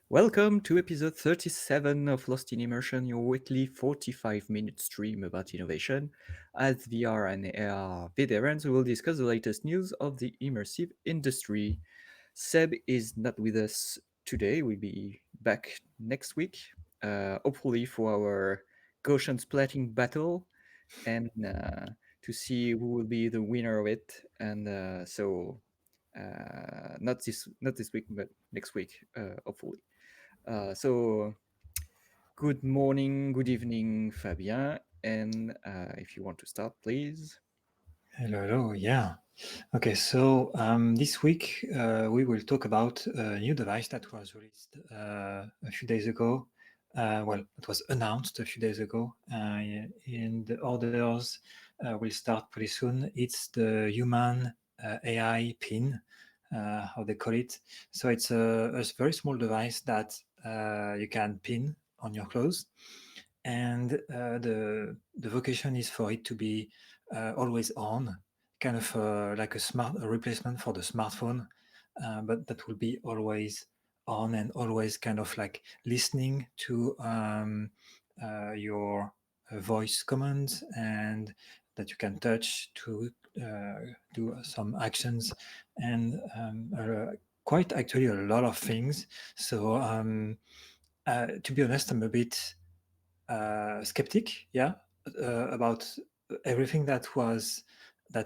Welcome to episode 37 of Lost in Immersion, your weekly 45-minute stream about innovation. As VR and AR veterans, we will discuss the latest news of the immersive industry. Seb is not with us today. We'll be back next week, hopefully for our Gaussian splatting battle and to see who will be the winner of it. And not this week, but next week, hopefully. So, good morning, good evening, Fabien. And if you want to start, please. Hello. Yeah. Okay. So this week we will talk about a new device that was released a few days ago. It was announced a few days ago, and the orders will start pretty soon. It's the human AI pin, how they call it. So it's a very small device that you can pin on your clothes, and the vocation is for it to be always on, kind of like a replacement for the smartphone, but that will be always on and always kind of like listening to your voice commands, and that you can touch to do some actions, and quite actually a lot of things. So to be honest, I'm a bit skeptic, yeah, about everything that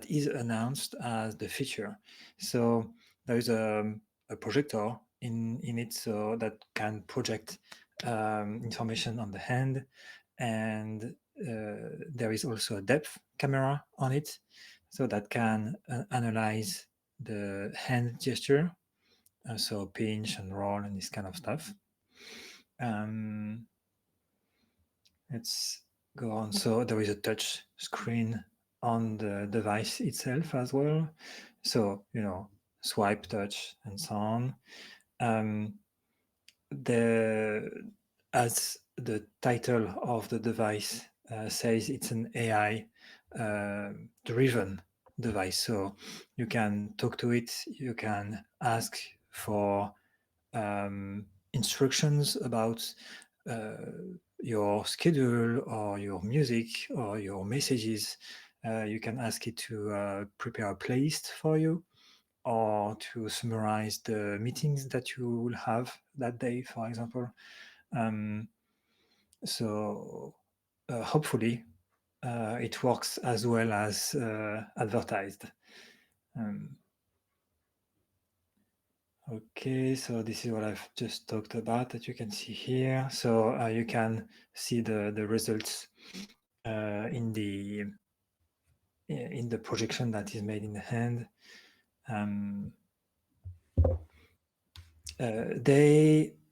is announced as the feature. So there is a projector in it, so that can project information on the hand, and there is also a depth camera on it, so that can analyze the hand gesture, so pinch and roll and this kind of stuff. Um, Let's go on. So there is a touch screen on the device itself as well. So, swipe, touch, and so on. Um, the As the title of the device says, it's an AI driven device. So you can talk to it, you can ask for instructions about uh, your schedule or your music or your messages. You can ask it to prepare a playlist for you, or to summarize the meetings that you will have that day, for example. Um, so hopefully it works as well as advertised. Um, Okay, so this is what I've just talked about that you can see here. So you can see the results in the projection that is made in the hand. Um,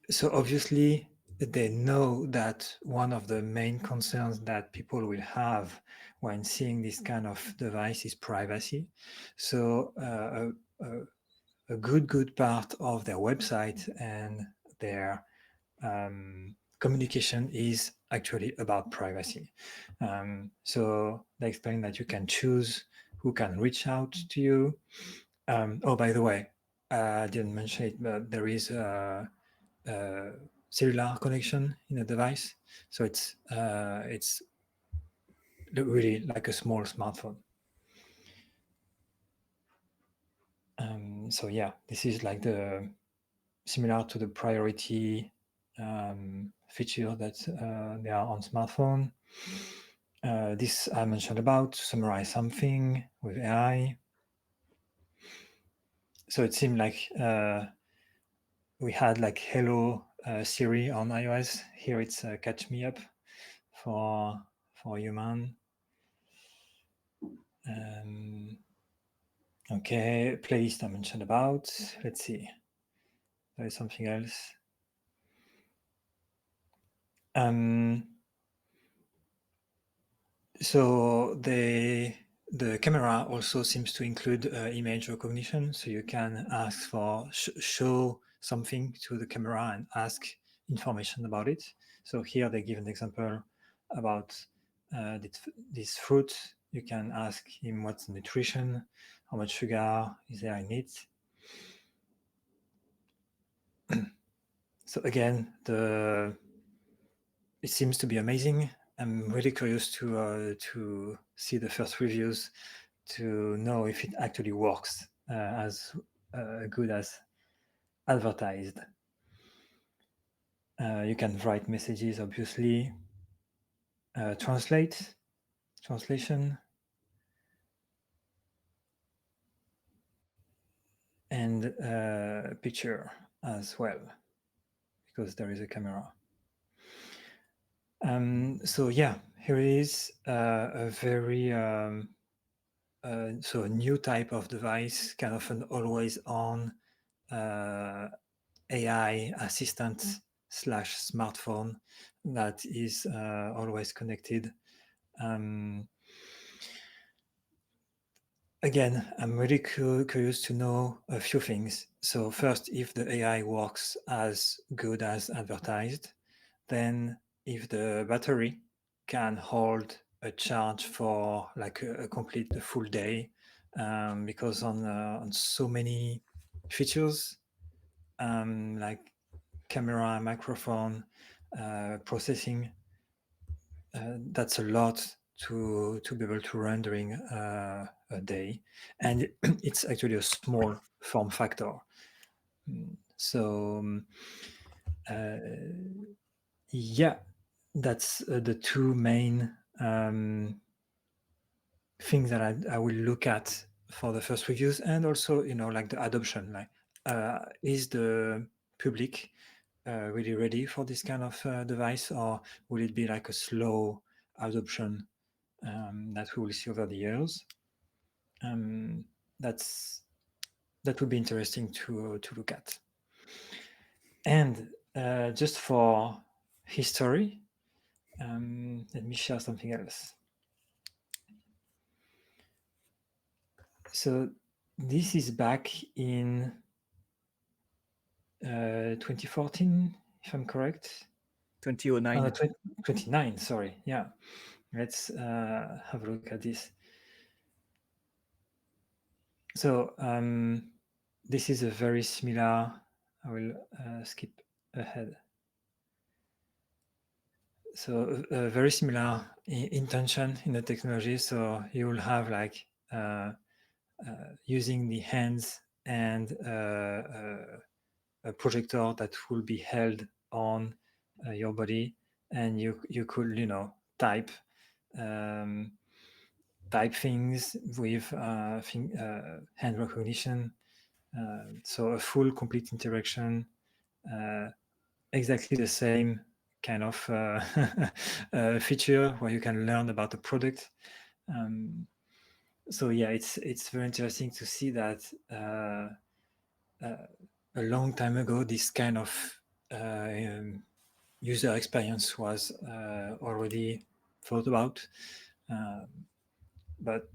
so obviously they know that one of the main concerns that people will have when seeing this kind of device is privacy. So a good part of their website and their communication is actually about privacy. So they explain that you can choose who can reach out to you. Oh, by the way, I didn't mention it, but there is a cellular connection in the device, so it's really like a small smartphone. So yeah, this is like the similar to the priority feature that they are on smartphone. This I mentioned about to summarize something with AI. So it seemed like we had like Hello Siri on iOS. Here it's Catch Me Up for human. Um, okay, playlist I mentioned about. Let's see. There is something else. Um, so the camera also seems to include image recognition, so you can ask for show something to the camera and ask information about it. So here they give an example about this fruit. You can ask him what's the nutrition, how much sugar is there in it. So again, it seems to be amazing. I'm really curious to see the first reviews to know if it actually works as good as advertised. You can write messages, obviously, translation, and picture as well, because there is a camera. So yeah, here is a very so a new type of device, kind of an always on AI assistant slash smartphone that is always connected. Um, Again, I'm really curious to know a few things. So first, if the AI works as good as advertised, then if the battery can hold a charge for like a complete a full day, because on so many features like camera, microphone, processing, that's a lot to be able to run during a day, and it's actually a small form factor. So uh, yeah, that's the two main things that I will look at for the first reviews, and also like the adoption, like is the public really ready for this kind of device, or will it be like a slow adoption that we will see over the years? Um, that's that would be interesting to look at. And just for history, let me share something else. So this is back in 2014, if I'm correct. 2009. 29, sorry. Yeah. Let's have a look at this. So this is a very similar, I will skip ahead. So a very similar intention in the technology. So you will have like using the hands and a projector that will be held on your body, and you could type um, type things with hand recognition. So a full complete interaction, uh, exactly the same kind of feature where you can learn about the product. Um, so yeah, it's very interesting to see that a long time ago this kind of user experience was already thought about. Um, but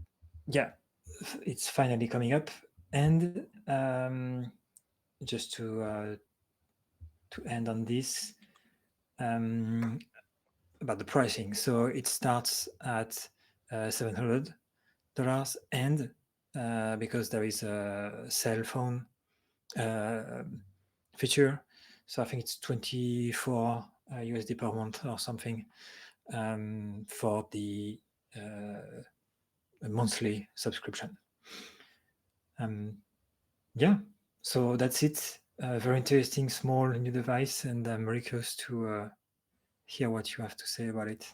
yeah, it's finally coming up. And just to end on this, um, about the pricing. So it starts at $700, and because there is a cell phone uh, feature, so I think it's 24 USD per month or something for the monthly subscription. Um, yeah, so that's it. Very interesting small new device, and I'm very curious to hear what you have to say about it.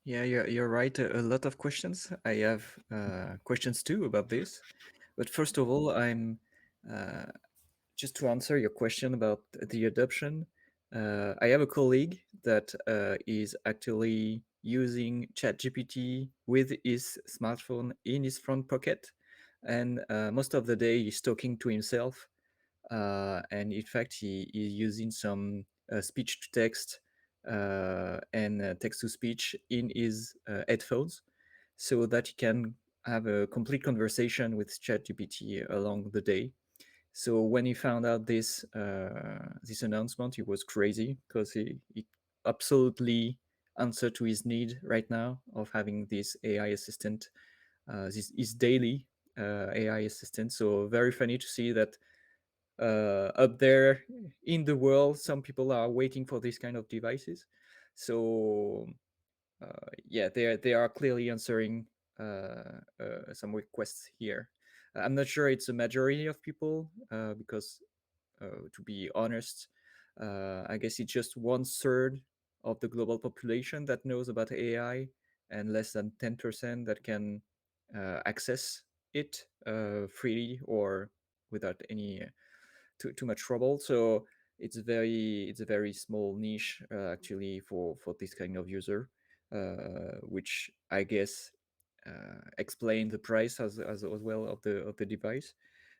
Yeah, you're right. A lot of questions. I have questions too about this. But first of all, I'm uh, just to answer your question about the adoption. I have a colleague that is actually using ChatGPT with his smartphone in his front pocket, and most of the day he's talking to himself. And in fact, he is using some speech to text and text to speech in his headphones so that he can have a complete conversation with ChatGPT along the day. So when he found out this announcement, he was crazy because he absolutely answered to his need right now of having this AI assistant, this is daily AI assistant. So very funny to see that up there in the world. Some people are waiting for this kind of devices. So yeah, they are clearly answering some requests here. I'm not sure it's a majority of people because to be honest, I guess it's just one third of the global population that knows about AI, and less than 10% that can access it freely or without any too much trouble. So it's a very small niche actually for this kind of user, which I guess explain the price as well of the device.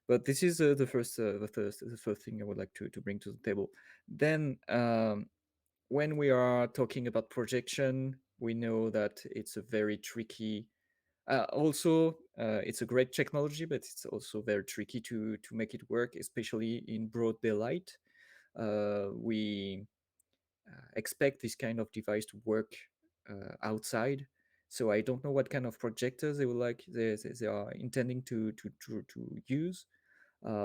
But this is the first thing I would like to bring to the table. Then when we are talking about projection, we know that it's a very tricky. Also, it's a great technology, but it's also very tricky to make it work, especially in broad daylight. We expect this kind of device to work outside. So I don't know what kind of projectors they would like they are intending to use,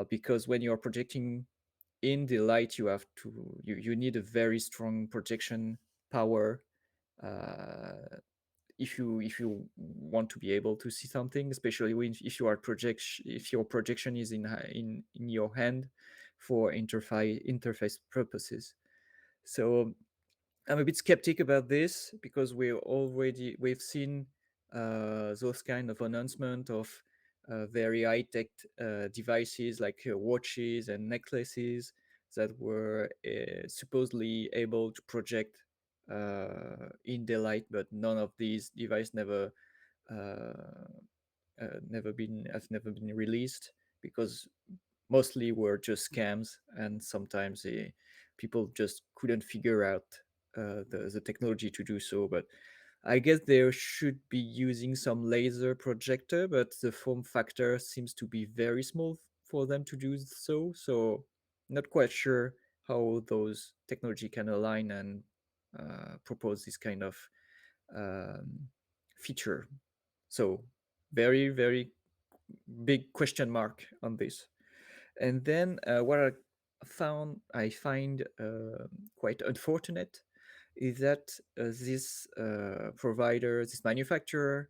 because when you're projecting in the light, you have to you need a very strong projection power uh, if you want to be able to see something, especially when if you are project if your projection is in your hand for interface purposes. So I'm a bit skeptic about this because we've seen those kind of announcement of very high tech devices like watches and necklaces that were supposedly able to project in daylight, but none of these devices uh, never been released because mostly were just scams, and sometimes people just couldn't figure out the technology to do so. But I guess they should be using some laser projector, but the form factor seems to be very small for them to do so. So not quite sure how those technology can align and propose this kind of um, feature. So very big question mark on this. And then what I find quite unfortunate is that this provider, this manufacturer,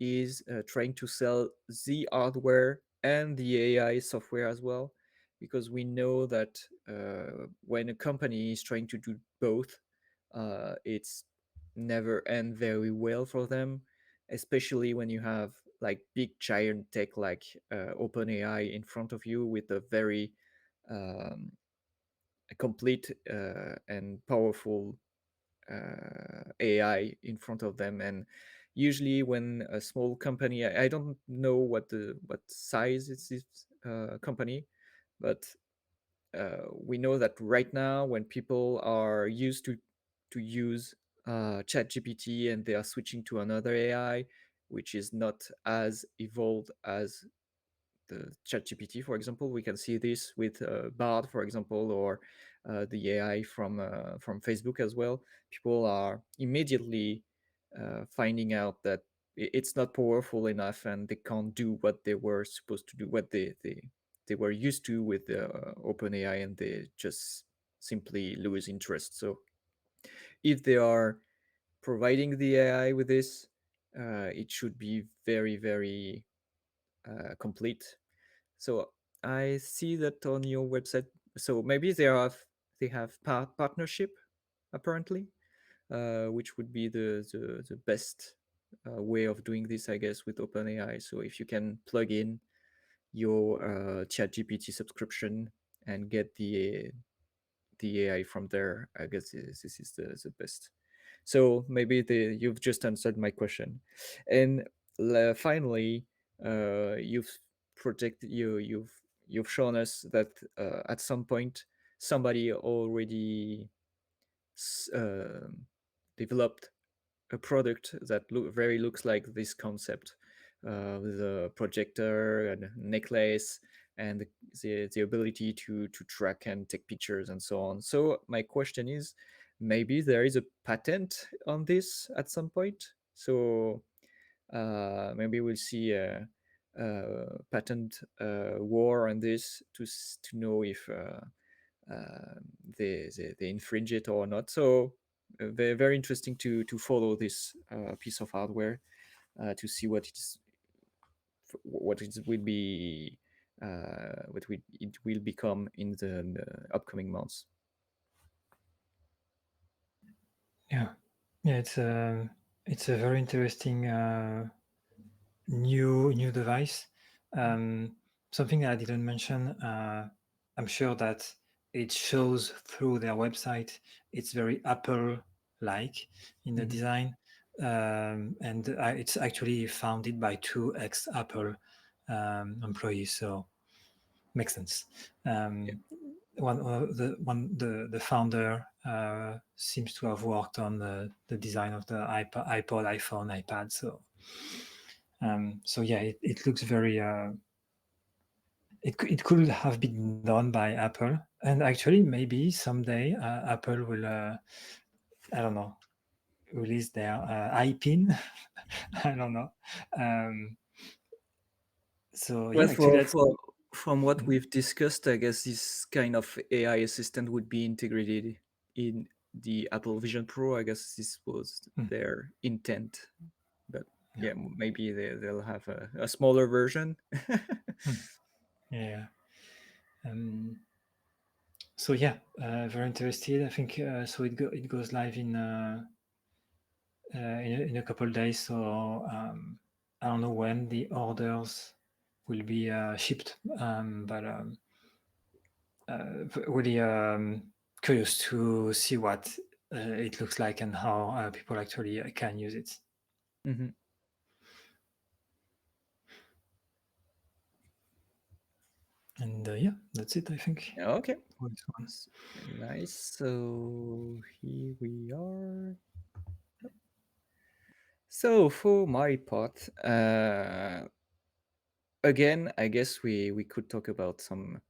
is trying to sell the hardware and the AI software as well, because we know that when a company is trying to do both, it's never end very well for them, especially when you have like big giant tech like OpenAI in front of you with a very um, complete and powerful AI in front of them. And usually, when a small company, I don't know what size is this company, but we know that right now, when people are used to use ChatGPT and they are switching to another AI, which is not as evolved as the ChatGPT, for example. We can see this with Bard, for example, or the AI from Facebook as well. People are immediately finding out that it's not powerful enough, and they can't do what they were supposed to do, what they were used to with the OpenAI, and they just simply lose interest. So if they are providing the AI with this, it should be very complete. So I see that on your website. So maybe they have partnership apparently, which would be the best way of doing this, I guess, with OpenAI. So if you can plug in your ChatGPT subscription and get the AI from there, I guess this is the best. So maybe you've just answered my question. And finally, you've you've shown us that at some point somebody already s- uh, developed a product that looks like this concept, with a projector and a necklace and the ability to track and take pictures and so on. So my question is, maybe there is a patent on this at some point. So maybe we'll see patent war on this to know if they infringe it or not. So very very interesting to follow this piece of hardware to see what it will be it will become in the upcoming months. Yeah, yeah, it's a very interesting new device. Um, Something I didn't mention. I'm sure that it shows through their website. It's very Apple-like in the Hmm. design, and it's actually founded by two ex-Apple employees, so makes sense. Yeah. The founder seems to have worked on the design of the iPod, iPhone, iPad. So yeah, it looks very. It could have been done by Apple, and actually maybe someday Apple will. I don't know. Release their iPin. I don't know. Um, so Well, yeah, actually that's. from what we've discussed, I guess this kind of AI assistant would be integrated in the Apple Vision Pro. I guess this was Mm, their intent, but yeah. yeah, maybe they'll have a smaller version. Mm, yeah. Um, so yeah, very interested. I think so. It goes live in a couple of days. So I don't know when the orders will be shipped, but really curious to see what it looks like and how people actually can use it. Hmm. And yeah, that's it. I think. Okay, For this one. S- nice. So here we are. So for my part, again, I guess we could talk about some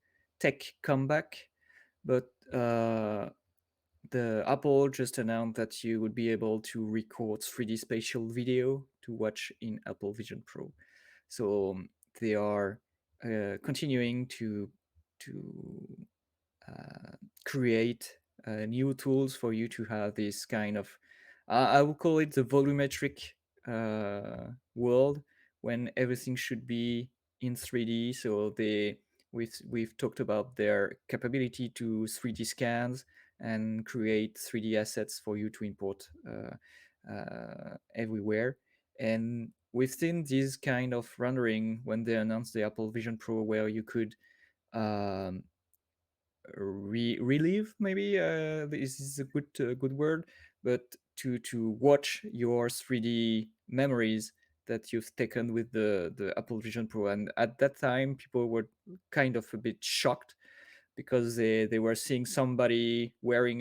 tech comeback, but the Apple just announced that you would be able to record 3D spatial video to watch in Apple Vision Pro. So they are continuing to uh, create new tools for you to have this kind of I would call it the volumetric world when everything should be in 3D. So we've talked about their capability to 3D scans and create 3D assets for you to import everywhere. And we've seen this kind of rendering when they announced the Apple Vision Pro, where you could um, relive, maybe this is a good word, but to watch your 3D memories that you've taken with the Apple Vision Pro. And at that time people were kind of a bit shocked because they were seeing somebody wearing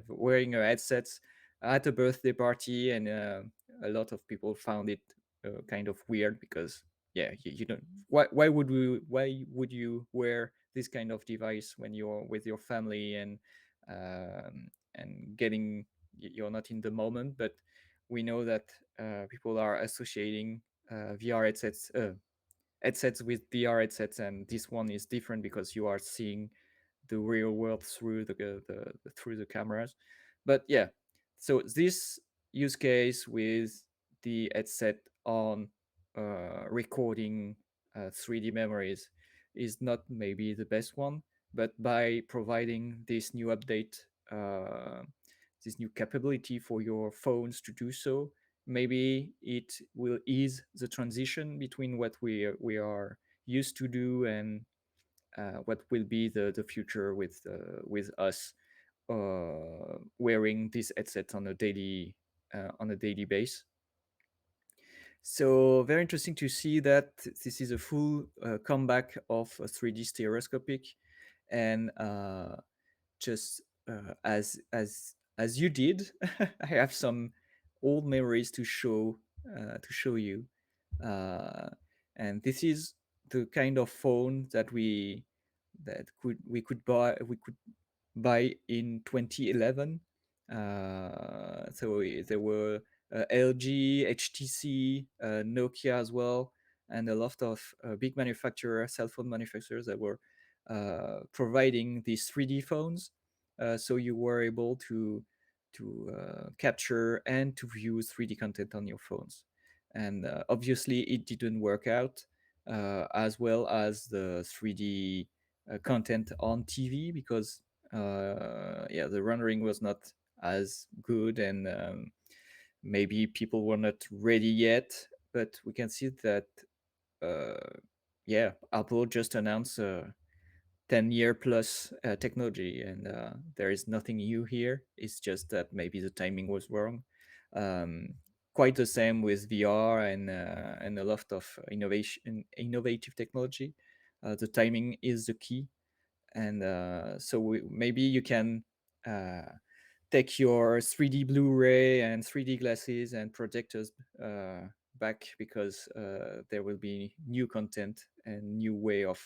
wearing a headset at a birthday party, and a lot of people found it kind of weird because you don't why would you wear this kind of device when you're with your family and you're not in the moment. But we know that people are associating VR headsets with VR headsets, and this one is different because you are seeing the real world through through the cameras. But yeah, so this use case with the headset on recording 3D memories is not maybe the best one, but by providing this new update, uh, this new capability for your phones to do so, maybe it will ease the transition between what we are used to do and what will be the future with us wearing this headset on a daily base. So very interesting to see that this is a full comeback of a 3D stereoscopic, and just as you did, I have some old memories to show you, uh, and this is the kind of phone that we could buy in 2011. So there were LG, HTC, Nokia as well. and a lot of big manufacturers, cell phone manufacturers, that were providing these 3D phones. So you were able to capture and to view 3D content on your phones. And obviously, it didn't work out as well as the 3D content on TV, because yeah, the rendering was not as good, and maybe people were not ready yet. But we can see that yeah, Apple just announced 10-year plus technology, and there is nothing new here. It's just that maybe the timing was wrong. Um, Quite the same with VR and a lot of innovative technology. The timing is the key, and maybe you can uh, take your 3D Blu-ray and 3D glasses and projectors back, because there will be new content and new way of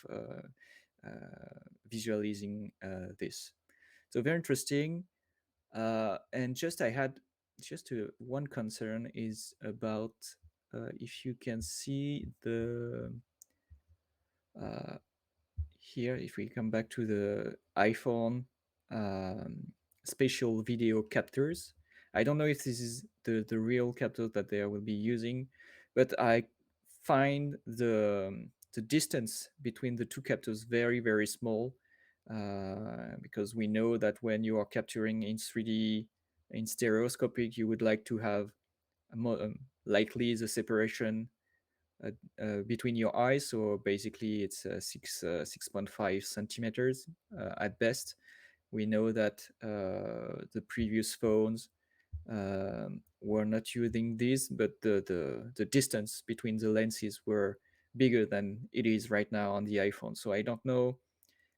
visualizing this. So very interesting. And just I had just one concern is about if you can see the uh, here, if we come back to the iPhone um, spatial video captors. I don't know if this is the real captors that they will be using, but I find the distance between the two captors very, very small, because we know that when you are capturing in 3D, in stereoscopic, you would like to have likely the separation between your eyes. So basically, it's 6.5 centimeters at best. We know that the previous phones were not using this, but the distance between the lenses were bigger than it is right now on the iPhone. So I don't know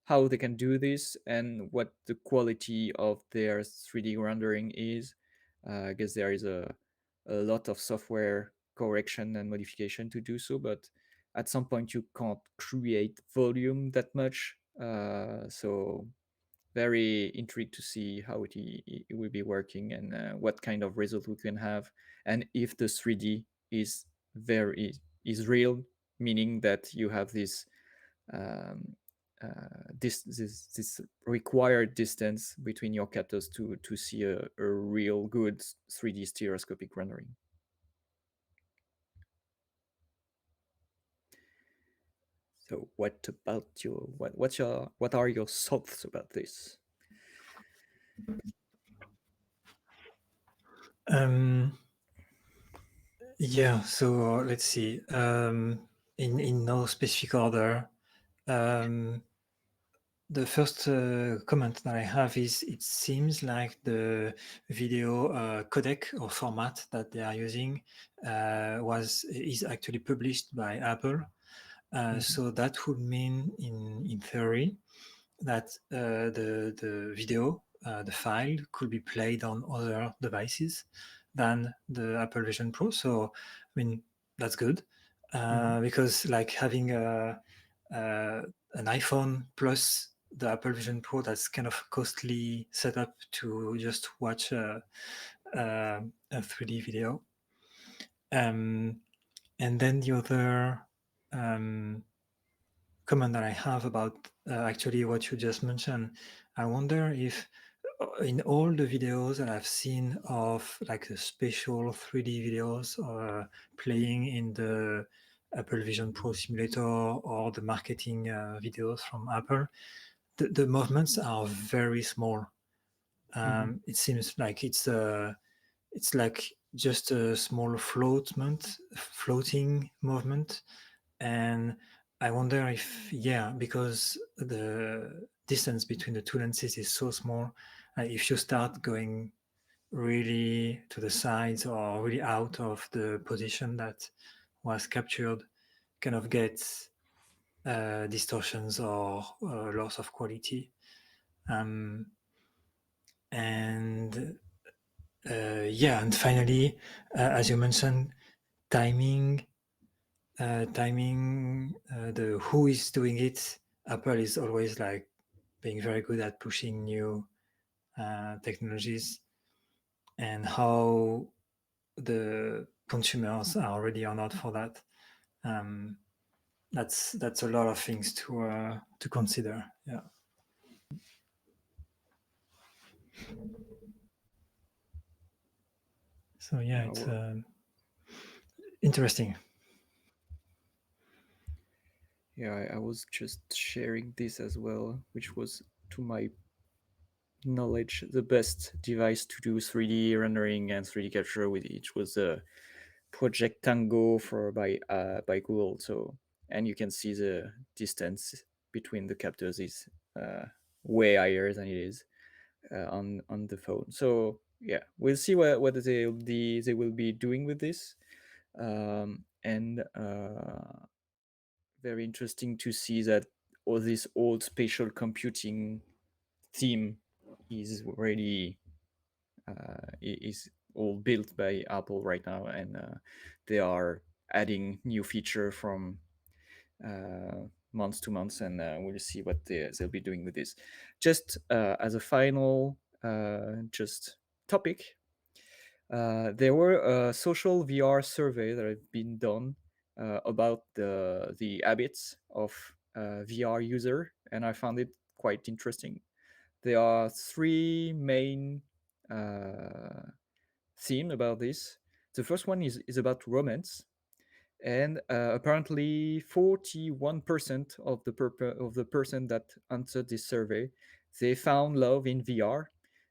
how they can do this and what the quality of their 3D rendering is. I guess there is a lot of software correction and modification to do so, but at some point you can't create volume that much. So very intrigued to see how it will be working, and what kind of result we can have, and if the 3D is very is real, meaning that you have this um, this required distance between your captors to see a real good 3D stereoscopic rendering. So what about your what are your thoughts about this? Um, yeah, so let's see. In no specific order. Um, the first comment that I have is it seems like the video codec or format that they are using is actually published by Apple. Mhm. So that would mean, in theory, that the video, the file, could be played on other devices than the Apple Vision Pro. So, I mean, that's good Mhm. because, like, having an iPhone plus the Apple Vision Pro, that's kind of costly setup to just watch a 3D video. And then the other comment that I have about actually what you just mentioned, I wonder if in all the videos that I've seen of like the special 3D videos playing in the Apple Vision Pro simulator or the marketing videos from Apple, the movements are very small. Mhm. It seems like it's like just a small floating movement, and I wonder if, yeah, because the distance between the two lenses is so small, if you start going really to the sides or really out of the position that was captured, kind of gets distortions or loss of quality. Um, and yeah, and finally, as you mentioned, timing the who is doing it. Apple is always like being very good at pushing new technologies, and how the consumers are ready or not for that. Um, that's a lot of things to consider. Yeah. So yeah, Yeah, it's well, interesting. yeah, I was just sharing this as well, which was, to my knowledge, the best device to do 3D rendering and 3D capture with, which was Project Tango by Google. So, and you can see the distance between the captors is uh, way higher than it is on the phone. So yeah, we'll see what they will be doing with this. And very interesting to see that all this old spatial computing theme is already is all built by Apple right now, and they are adding new feature from months to months, and we'll see what they'll be doing with this. Just as a final just topic, there were a social VR survey that had been done about the habits of VR user, and I found it quite interesting. There are three main uh, theme about this. The first one is about romance, and apparently 41% of of the person that answered this survey, they found love in VR.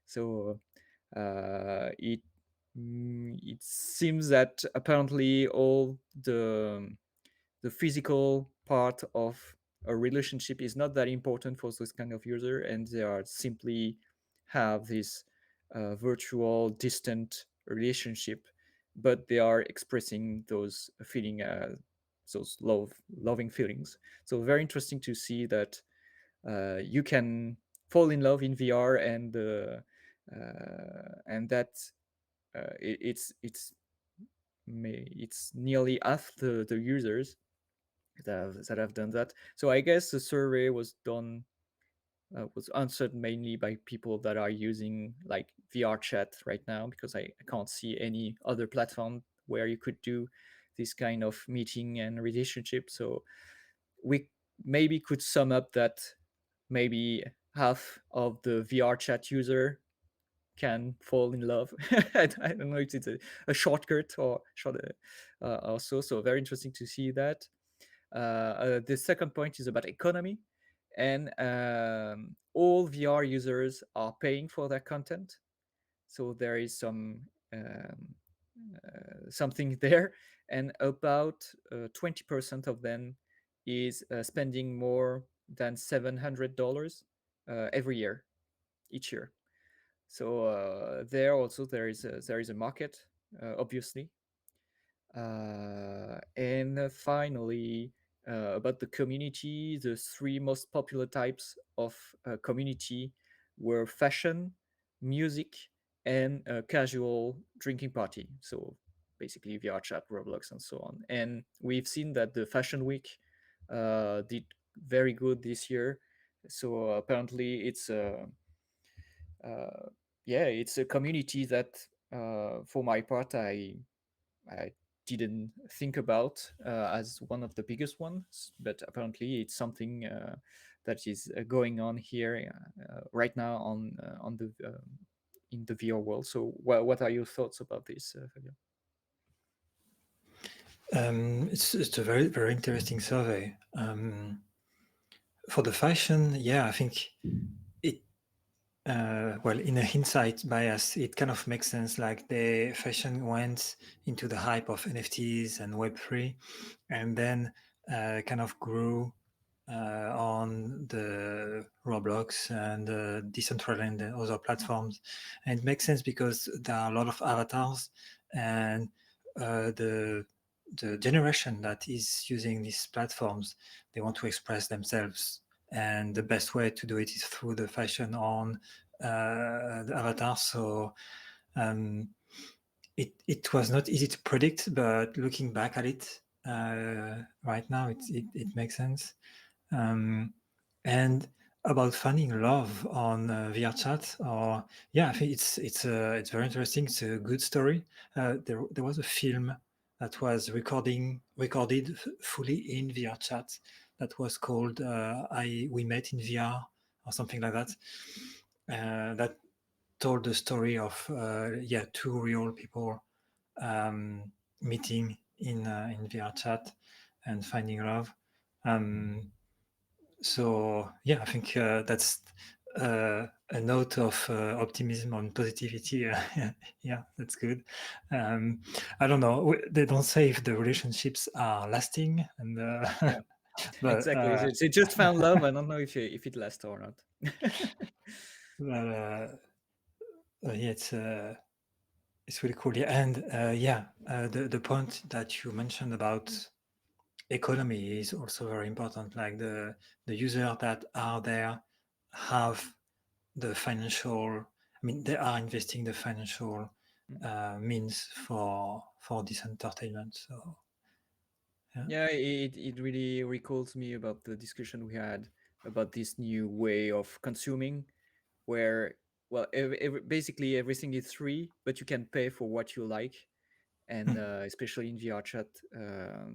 So it seems that apparently all the physical part of a relationship is not that important for this kind of user, and they are simply have this virtual distant relationship, but they are expressing those feeling those loving feelings. So very interesting to see that you can fall in love in VR, and that it's nearly half the users that have done that. So I guess the survey was done was answered mainly by people that are using like VR chat right now, because I can't see any other platform where you could do this kind of meeting and relationship. So we maybe could sum up that maybe half of the VR chat user can fall in love. I don't know if it's a shortcut or short also. So very interesting to see that. The second point is about economy, and all VR users are paying for their content. So there is um, something there, and about 20% of them is spending more than $700 every year, each year. So there is a market, obviously. And finally, about the community, the three most popular types of community were fashion, music, and casual drinking party. So basically, VR chat, Roblox, and so on. And we've seen that the Fashion Week did very good this year. So apparently, uh, yeah, it's a community that, for my part, I didn't think about as one of the biggest ones, but apparently it's something that is going on here right now on the in the VR world. So, what are your thoughts about this, Fabio? It's a very interesting survey. For the fashion, yeah, I think it well, in a hindsight bias, it kind of makes sense. Like the fashion went into the hype of NFTs and Web3, and then kind of grew on the Roblox and Decentraland and other platforms. And it makes sense because there are a lot of avatars, and the generation that is using these platforms, they want to express themselves, and the best way to do it is through the fashion on the avatar. So um, it was not easy to predict, but looking back at it right now, it makes sense. Um, and about finding love on VR chat, or yeah, I think it's very interesting. It's a good story. There was a film that was recorded fully in VR chat. That was called "I We Met in VR" or something like that. That told the story of two real people um, meeting in VR chat and finding love. So yeah, I think that's a note of optimism and positivity. Yeah, that's good. Um, I don't know. They don't say if the relationships are lasting, and Yeah, but exactly. They just found love. I don't know if it lasts or not. but yeah, it's really cool. Yeah, and the point that you mentioned about economy is also very important. Like the users that are there have the financial. I mean, they are investing the financial means for this entertainment. So yeah. Yeah, it really recalls me about the discussion we had about this new way of consuming, where well, basically everything is free, but you can pay for what you like, and especially in VR chat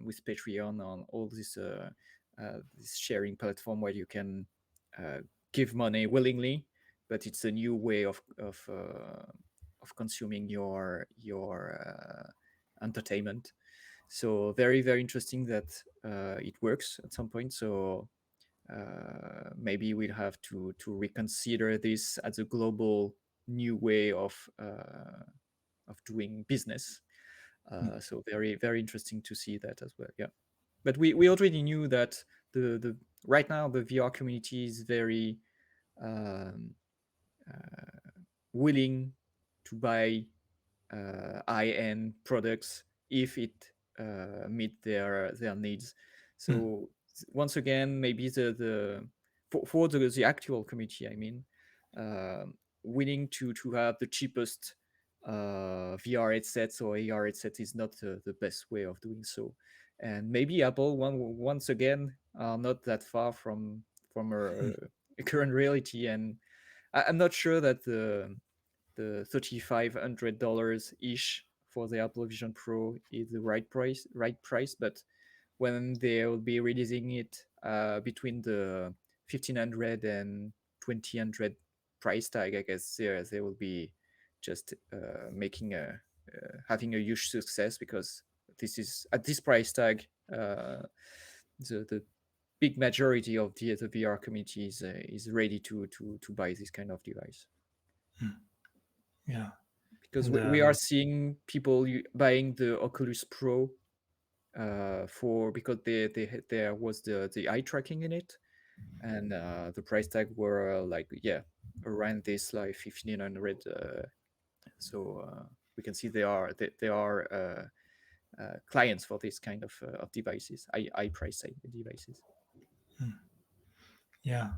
with Patreon on all this sharing platform where you can uh, give money willingly, but it's a new way of consuming your entertainment. So very interesting that it works at some point. So maybe we'll have to reconsider this as a global new way of doing business. So very interesting to see that as well. Yeah, but we already knew that the right now the VR community is very um, willing to buy high-end products if it meet their needs. Mm, So once again, maybe for the actual community, I mean, willing to have the cheapest VR headsets or AR headset is not the best way of doing so. And maybe Apple once again are not that far from a current reality, and I'm not sure that the $3,500 ish for the Apple Vision Pro is the right price. But when they will be releasing it between the 1500 and 2000 price tag, I guess they will be just making having a huge success, because this is at this price tag. The big majority of the VR community is ready to buy this kind of device, mm, yeah, because and we are seeing people buying the Oculus Pro for because there was the eye tracking in it, and the price tag were like around this like 1500. So we can see they are clients for this kind of devices, eye price tag devices. mm, yeah,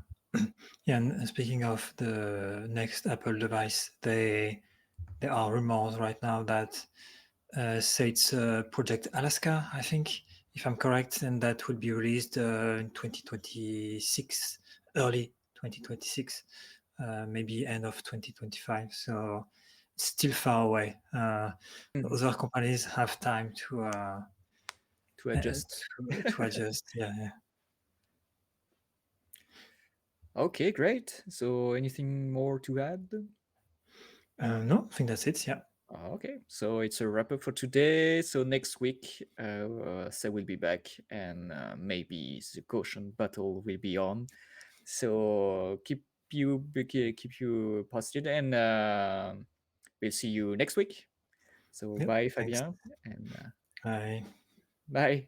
yeah. And speaking of the next Apple device, there are rumors right now that say it's Project Alaska, I think, if I'm correct, and that will be released in 2026, early 2026, maybe end of 2025. So it's still far away. Mhm. Other companies have time To adjust. to adjust. Yeah, yeah. Okay, great. So anything more to add? No, I think that's it. Yeah. Okay, so it's a wrap up for today. So next week, Seth will be back, and maybe the caution battle will be on. So keep you posted, and we'll see you next week. So Yep. bye, Thanks. Fabien, and Bye. bye.